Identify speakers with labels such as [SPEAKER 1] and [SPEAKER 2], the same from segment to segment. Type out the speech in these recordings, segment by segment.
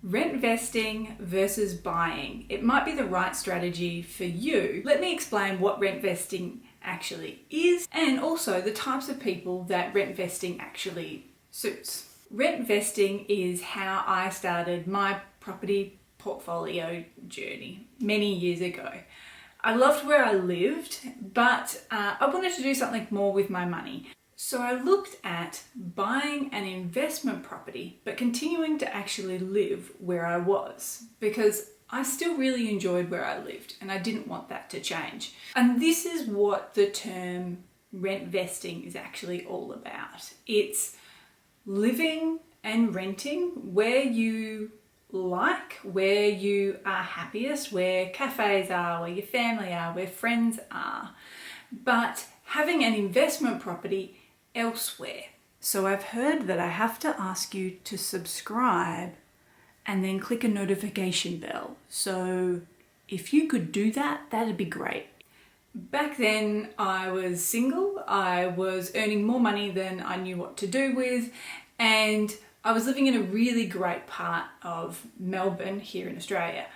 [SPEAKER 1] Rent vesting versus buying. It might be the right strategy for you. Let me explain what rent vesting actually is and also the types of people that rent vesting actually suits. Rent vesting is how I started my property portfolio journey many years ago. I loved where I lived, but I wanted to do something more with my money. So I looked at buying an investment property, but continuing to actually live where I was because I still really enjoyed where I lived and I didn't want that to change. And this is what the term rent vesting is actually all about. It's living and renting where you like, where you are happiest, where cafes are, where your family are, where friends are, but having an investment property elsewhere. So I've heard that I have to ask you to subscribe and then click a notification bell. So if you could do that, that'd be great. Back then I was single, I was earning more money than I knew what to do with, and I was living in a really great part of Melbourne here in Australia.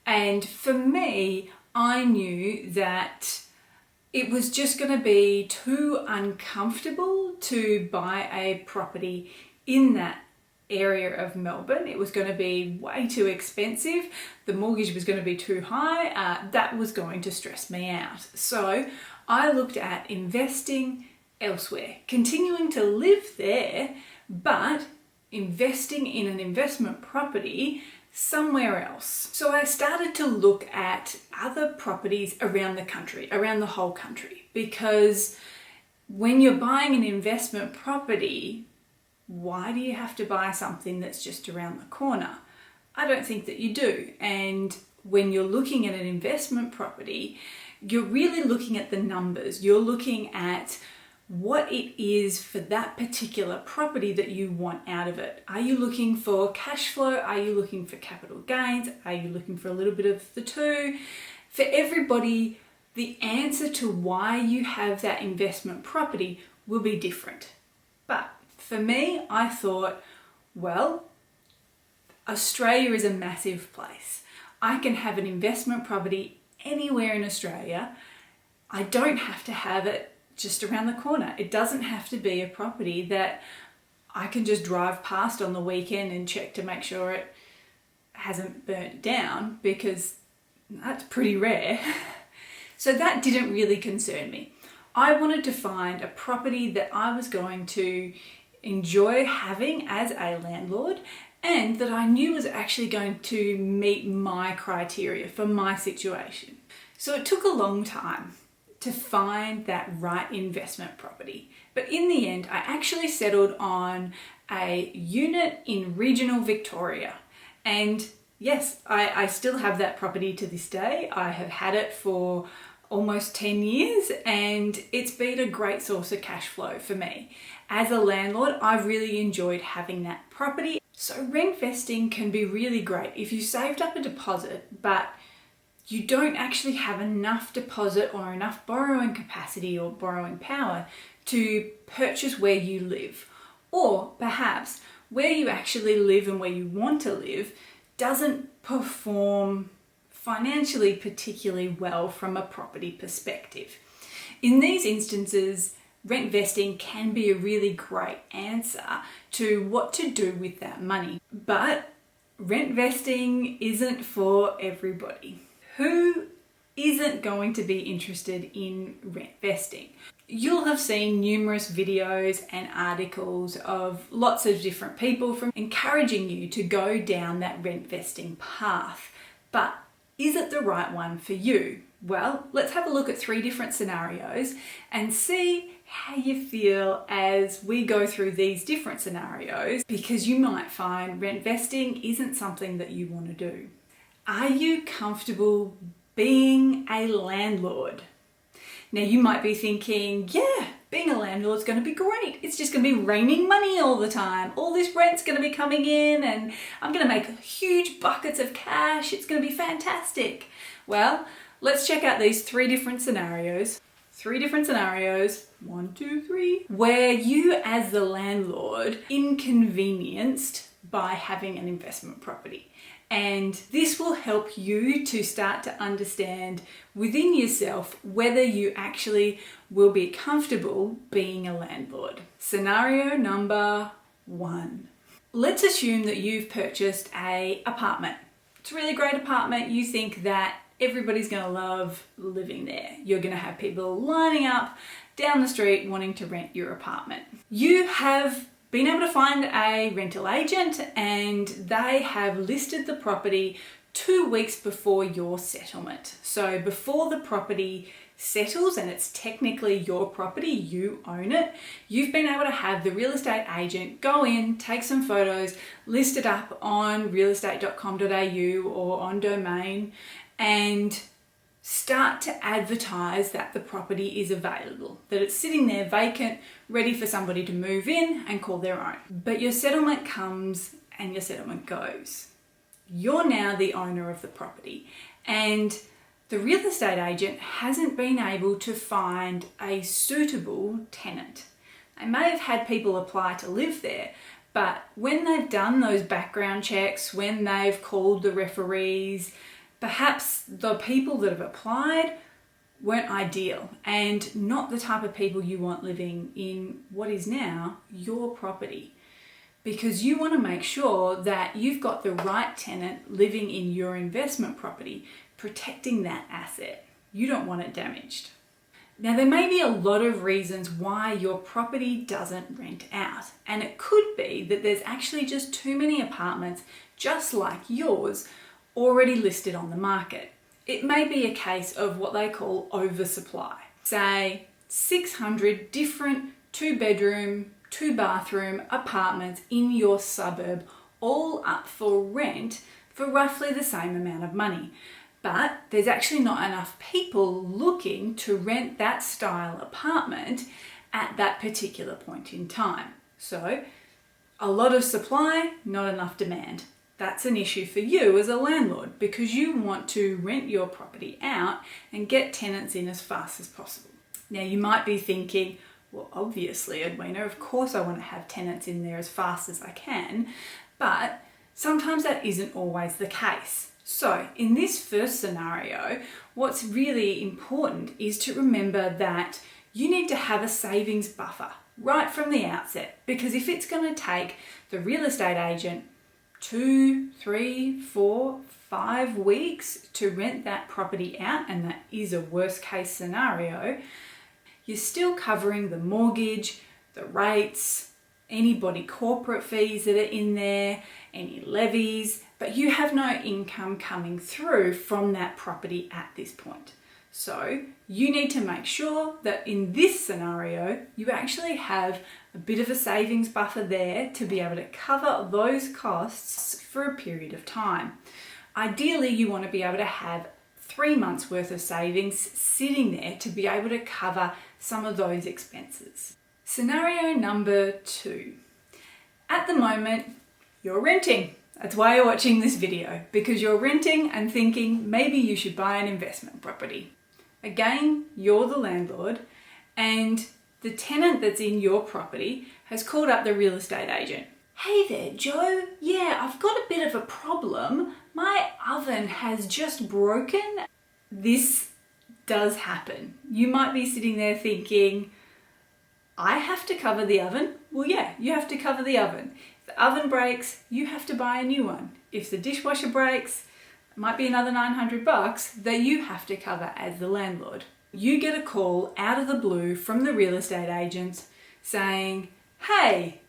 [SPEAKER 1] And for me, I knew that it was just going to be too uncomfortable to buy a property in that area of Melbourne. It was going to be way too expensive. The mortgage was going to be too high. That was going to stress me out. So I looked at investing elsewhere, continuing to live there, but investing in an investment property somewhere else. So I started to look at other properties around the country, around the whole country, because when you're buying an investment property, why do you have to buy something that's just around the corner? I don't think that you do. And when you're looking at an investment property, you're really looking at the numbers. You're looking at what it is for that particular property that you want out of it. Are you looking for cash flow? Are you looking for capital gains? Are you looking for a little bit of the two? For everybody, the answer to why you have that investment property will be different. But for me, I thought, well, Australia is a massive place. I can have an investment property anywhere in Australia. I don't have to have it just around the corner. It doesn't have to be a property that I can just drive past on the weekend and check to make sure it hasn't burnt down, because that's pretty rare. So that didn't really concern me. I wanted to find a property that I was going to enjoy having as a landlord and that I knew was actually going to meet my criteria for my situation. So it took a long time to find that right investment property. But in the end, I actually settled on a unit in regional Victoria. And yes, I still have that property to this day. I have had it for almost 10 years and it's been a great source of cash flow for me. As a landlord, I've really enjoyed having that property. So rent vesting can be really great if you saved up a deposit, but you don't actually have enough deposit or enough borrowing capacity or borrowing power to purchase where you live. Or perhaps where you actually live and where you want to live doesn't perform financially particularly well from a property perspective. In these instances, rent vesting can be a really great answer to what to do with that money. But rent vesting isn't for everybody. Who isn't going to be interested in rent vesting? You'll have seen numerous videos and articles of lots of different people from encouraging you to go down that rent vesting path. But is it the right one for you? Well, let's have a look at 3 different scenarios and see how you feel as we go through these different scenarios, because you might find rent vesting isn't something that you want to do. Are you comfortable being a landlord? Now you might be thinking, yeah, being a landlord is going to be great. It's just going to be raining money all the time. All this rent's going to be coming in and I'm going to make huge buckets of cash. It's going to be fantastic. Well, let's check out these 3 different scenarios. 3 different scenarios, 1, 2, 3, where you as the landlord inconvenienced by having an investment property. And this will help you to start to understand within yourself whether you actually will be comfortable being a landlord. Scenario number 1. Let's assume that you've purchased an apartment. It's a really great apartment. You think that everybody's going to love living there. You're going to have people lining up down the street wanting to rent your apartment. You have been able to find a rental agent and they have listed the property 2 weeks before your settlement. So before the property settles and it's technically your property, you own it, you've been able to have the real estate agent go in, take some photos, list it up on realestate.com.au or on Domain and start to advertise that the property is available, that it's sitting there vacant, ready for somebody to move in and call their own. But your settlement comes and your settlement goes. You're now the owner of the property and the real estate agent hasn't been able to find a suitable tenant. They may have had people apply to live there, but when they've done those background checks, when they've called the referees, perhaps the people that have applied weren't ideal and not the type of people you want living in what is now your property. Because you want to make sure that you've got the right tenant living in your investment property, protecting that asset. You don't want it damaged. Now, there may be a lot of reasons why your property doesn't rent out, and it could be that there's actually just too many apartments just like yours already listed on the market. It may be a case of what they call oversupply. Say 600 different 2-bedroom, 2-bathroom apartments in your suburb, all up for rent for roughly the same amount of money. But there's actually not enough people looking to rent that style apartment at that particular point in time. So a lot of supply, not enough demand. That's an issue for you as a landlord because you want to rent your property out and get tenants in as fast as possible. Now you might be thinking, well, obviously, Edwena, of course I want to have tenants in there as fast as I can, but sometimes that isn't always the case. So in this first scenario, what's really important is to remember that you need to have a savings buffer right from the outset, because if it's going to take the real estate agent 2, 3, 4, 5 weeks to rent that property out, and that is a worst case scenario, you're still covering the mortgage, the rates, any body corporate fees that are in there, any levies, but you have no income coming through from that property at this point. So you need to make sure that in this scenario, you actually have a bit of a savings buffer there to be able to cover those costs for a period of time. Ideally, you want to be able to have 3 months worth of savings sitting there to be able to cover some of those expenses. Scenario number 2. At the moment, you're renting. That's why you're watching this video, because you're renting and thinking maybe you should buy an investment property. Again, you're the landlord and the tenant that's in your property has called up the real estate agent. Hey there, Joe. Yeah, I've got a bit of a problem. My oven has just broken. This does happen. You might be sitting there thinking, I have to cover the oven. Well, yeah, you have to cover the oven. If the oven breaks, you have to buy a new one. If the dishwasher breaks, it might be another $900 that you have to cover as the landlord. You get a call out of the blue from the real estate agent saying, hey,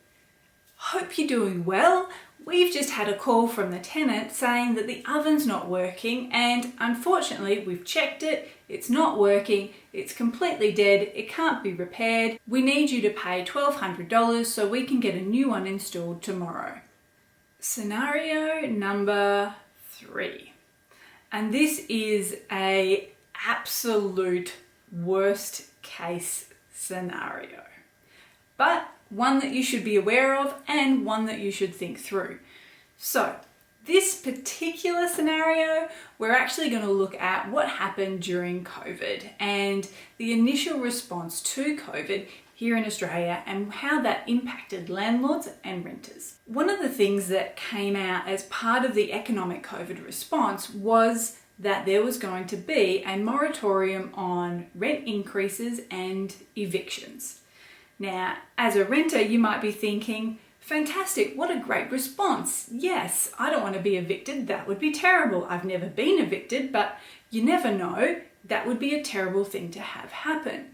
[SPEAKER 1] hope you're doing well. We've just had a call from the tenant saying that the oven's not working, and unfortunately we've checked it, it's not working, it's completely dead, it can't be repaired. We need you to pay $1,200 so we can get a new one installed tomorrow. Scenario number 3. And this is an absolute worst case scenario, but one that you should be aware of and one that you should think through. So this particular scenario, we're actually going to look at what happened during COVID and the initial response to COVID here in Australia and how that impacted landlords and renters. One of the things that came out as part of the economic COVID response was that there was going to be a moratorium on rent increases and evictions. Now, as a renter, you might be thinking, fantastic, what a great response. Yes, I don't want to be evicted. That would be terrible. I've never been evicted, but you never know. That would be a terrible thing to have happen.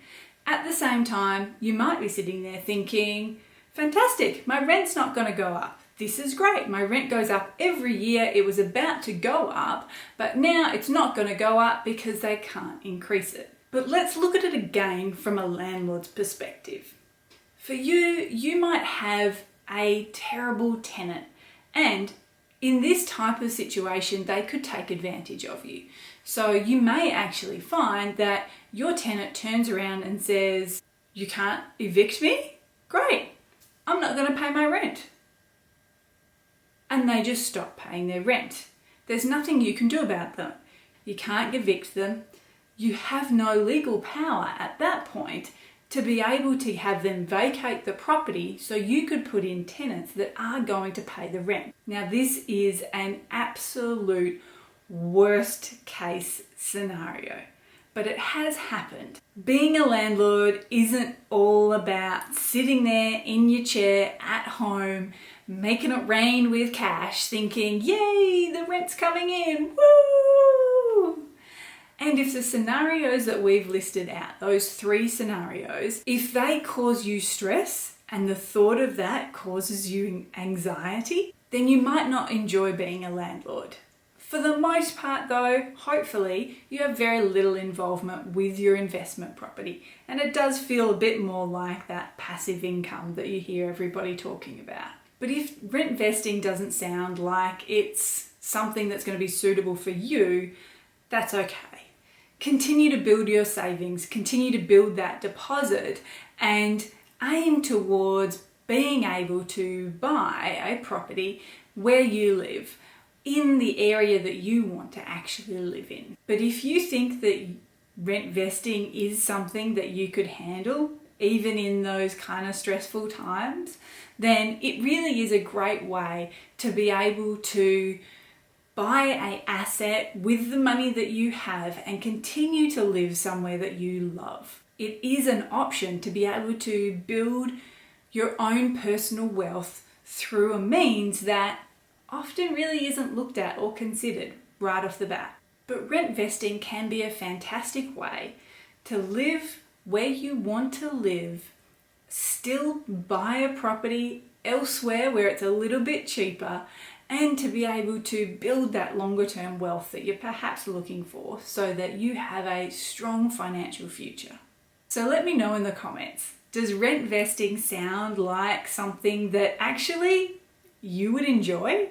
[SPEAKER 1] At the same time, you might be sitting there thinking, fantastic, my rent's not going to go up. This is great. My rent goes up every year. It was about to go up, but now it's not going to go up because they can't increase it. But let's look at it again from a landlord's perspective. For you, you might have a terrible tenant, and in this type of situation, they could take advantage of you. So you may actually find that your tenant turns around and says, you can't evict me? Great, I'm not going to pay my rent. And they just stop paying their rent. There's nothing you can do about them. You can't evict them. You have no legal power at that point to be able to have them vacate the property so you could put in tenants that are going to pay the rent. Now, this is an absolute worst case scenario, but it has happened. Being a landlord isn't all about sitting there in your chair at home, making it rain with cash, thinking, yay, the rent's coming in, woo! And if the scenarios that we've listed out, those 3 scenarios, if they cause you stress and the thought of that causes you anxiety, then you might not enjoy being a landlord. For the most part though, hopefully you have very little involvement with your investment property, and it does feel a bit more like that passive income that you hear everybody talking about. But if rent vesting doesn't sound like it's something that's going to be suitable for you, that's okay. Continue to build your savings, continue to build that deposit, and aim towards being able to buy a property where you live, in the area that you want to actually live in. But if you think that rent vesting is something that you could handle, even in those kind of stressful times, then it really is a great way to be able to buy an asset with the money that you have and continue to live somewhere that you love. It is an option to be able to build your own personal wealth through a means that often really isn't looked at or considered right off the bat. But rent vesting can be a fantastic way to live where you want to live, still buy a property elsewhere where it's a little bit cheaper, and to be able to build that longer term wealth that you're perhaps looking for so that you have a strong financial future. So let me know in the comments, does rent vesting sound like something that actually you would enjoy?